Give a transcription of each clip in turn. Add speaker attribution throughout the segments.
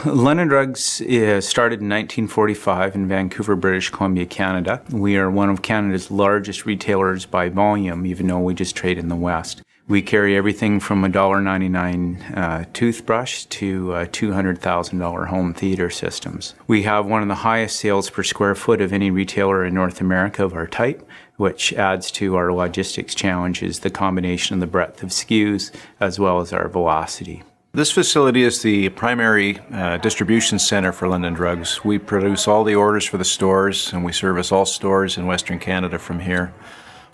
Speaker 1: London Drugs started in 1945 in Vancouver, British Columbia, Canada. We are one of Canada's largest retailers by volume, even though we just trade in the West. We carry everything from a $1.99 toothbrush to $200,000 home theater systems. We have one of the highest sales per square foot of any retailer in North America of our type, which adds to our logistics challenges, the combination of the breadth of SKUs as well as our velocity.
Speaker 2: This facility is the primary distribution center for London Drugs. We produce all the orders for the stores, and we service all stores in Western Canada from here.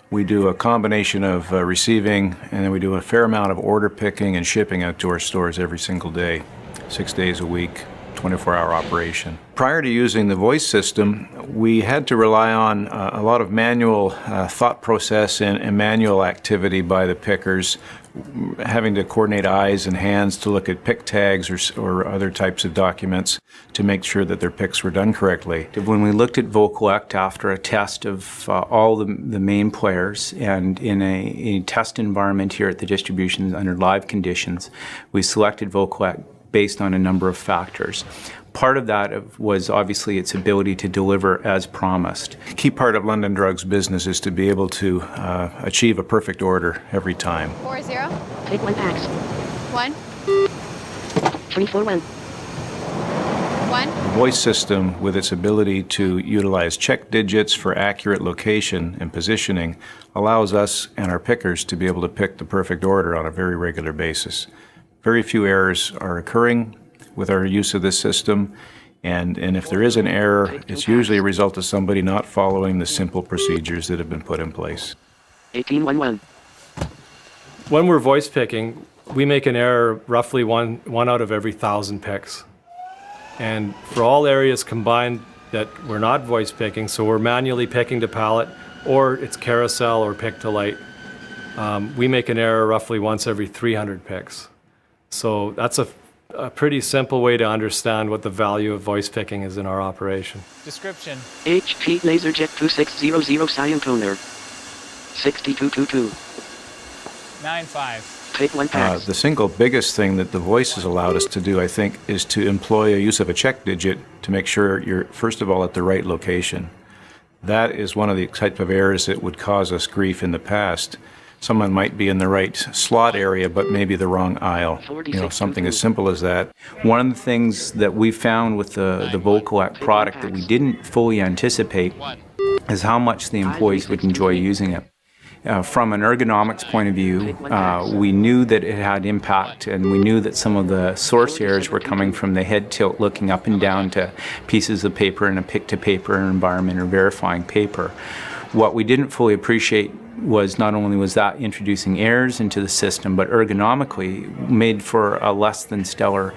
Speaker 2: We do a combination of receiving, and then we do a fair amount of order picking and shipping out to our stores every single day, 6 days a week, 24-hour operation. Prior to using the voice system, we had to rely on a lot of manual thought process and manual activity by the pickers, having to coordinate eyes and hands to look at pick tags or other types of documents to make sure that their picks were done correctly.
Speaker 1: When we looked at Vocollect after a test of all the main players and in a test environment here at the distribution under live conditions, we selected Vocollect based on a number of factors. Part of that was obviously its ability to deliver as promised.
Speaker 2: A key part of London Drugs business is to be able to achieve a perfect order every time.
Speaker 3: 40.
Speaker 4: Take 1 packs.
Speaker 3: 1.
Speaker 4: 341.
Speaker 3: 1.
Speaker 2: The voice system, with its ability to utilize check digits for accurate location and positioning, allows us and our pickers to be able to pick the perfect order on a very regular basis. Very few errors are occurring with our use of this system, and if there is an error, it's usually a result of somebody not following the simple procedures that have been put in place.
Speaker 4: 1811.
Speaker 5: When we're voice picking, we make an error roughly one out of every 1,000 picks. And for all areas combined that we're not voice picking, so we're manually picking to pallet, or it's carousel or pick to light, we make an error roughly once every 300 picks. So that's a pretty simple way to understand what the value of voice picking is in our operation.
Speaker 6: Description.
Speaker 4: HP LaserJet 2600 Cyan Toner. 6222.
Speaker 6: 95.
Speaker 4: Take 1 packs.
Speaker 2: The single biggest thing that the voice has allowed us to do, I think, is to employ a use of a check digit to make sure you're, first of all, at the right location. That is one of the type of errors that would cause us grief in the past. Someone might be in the right slot area, but maybe the wrong aisle. Something as simple as that.
Speaker 1: One of the things that we found with the Vocollect product that we didn't fully anticipate is how much the employees would enjoy using it. From an ergonomics point of view, we knew that it had impact, and we knew that some of the source errors were coming from the head tilt looking up and down to pieces of paper in a pick-to-paper environment or verifying paper. What we didn't fully appreciate was not only was that introducing errors into the system, but ergonomically made for a less than stellar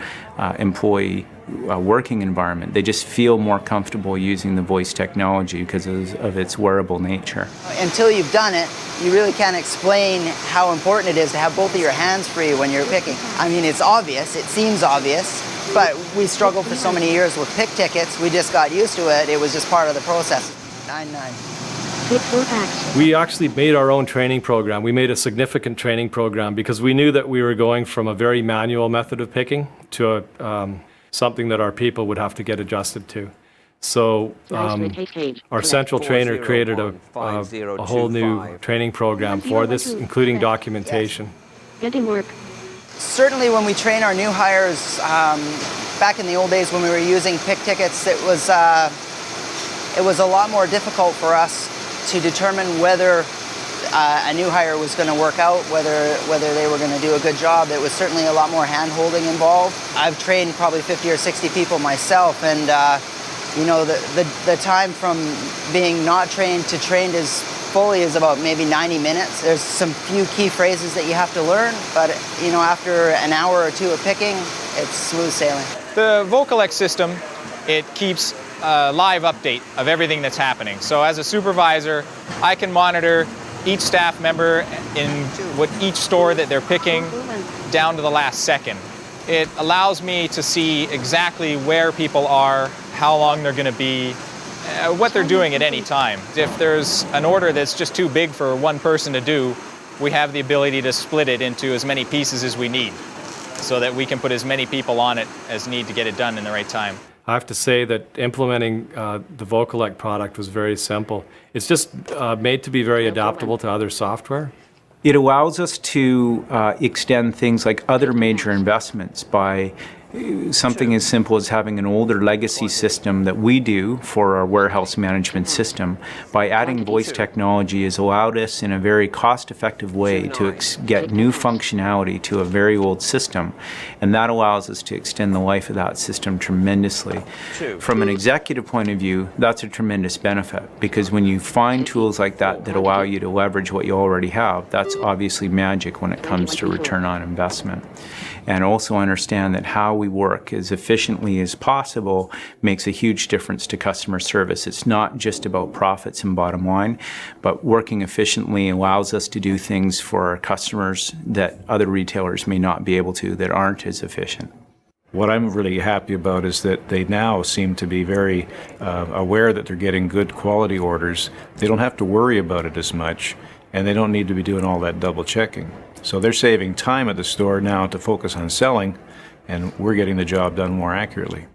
Speaker 1: employee working environment. They just feel more comfortable using the voice technology because of its wearable nature.
Speaker 7: Until you've done it, you really can't explain how important it is to have both of your hands free when you're picking. I mean, it's obvious, it seems obvious, but we struggled for so many years with pick tickets, we just got used to it, it was just part of the process. 99.
Speaker 4: Take 4 packs.
Speaker 5: We actually made our own training program. We made a significant training program because we knew that we were going from a very manual method of picking to something that our people would have to get adjusted to. So our central trainer created a whole new training program for this, including documentation.
Speaker 4: Getting work.
Speaker 7: Certainly when we train our new hires, back in the old days when we were using pick tickets, it was a lot more difficult for us to determine whether a new hire was going to work out, whether they were going to do a good job. It was certainly a lot more hand-holding involved. I've trained probably 50 or 60 people myself, and the time from being not trained to trained fully is about maybe 90 minutes. There's some few key phrases that you have to learn, but after an hour or two of picking, it's smooth sailing.
Speaker 6: The Vocollect system, it keeps a live update of everything that's happening. So as a supervisor, I can monitor each staff member in each store that they're picking down to the last second. It allows me to see exactly where people are, how long they're going to be, what they're doing at any time. If there's an order that's just too big for one person to do, we have the ability to split it into as many pieces as we need. so that we can put as many people on it as need to get it done in the right time.
Speaker 5: I have to say that implementing the Vocollect product was very simple. It's just made to be very adaptable to other software.
Speaker 1: It allows us to extend things like other major investments by something as simple as having an older legacy system that we do for our warehouse management system. By adding voice technology has allowed us in a very cost-effective way to get new functionality to a very old system, and that allows us to extend the life of that system tremendously. From an executive point of view, that's a tremendous benefit, because when you find tools like that that allow you to leverage what you already have, that's obviously magic when it comes to return on investment. And also understand that how we work as efficiently as possible makes a huge difference to customer service. It's not just about profits and bottom line, but working efficiently allows us to do things for our customers that other retailers may not be able to, that aren't as efficient.
Speaker 2: What I'm really happy about is that they now seem to be very aware that they're getting good quality orders. They don't have to worry about it as much, and they don't need to be doing all that double checking. So they're saving time at the store now to focus on selling, and we're getting the job done more accurately.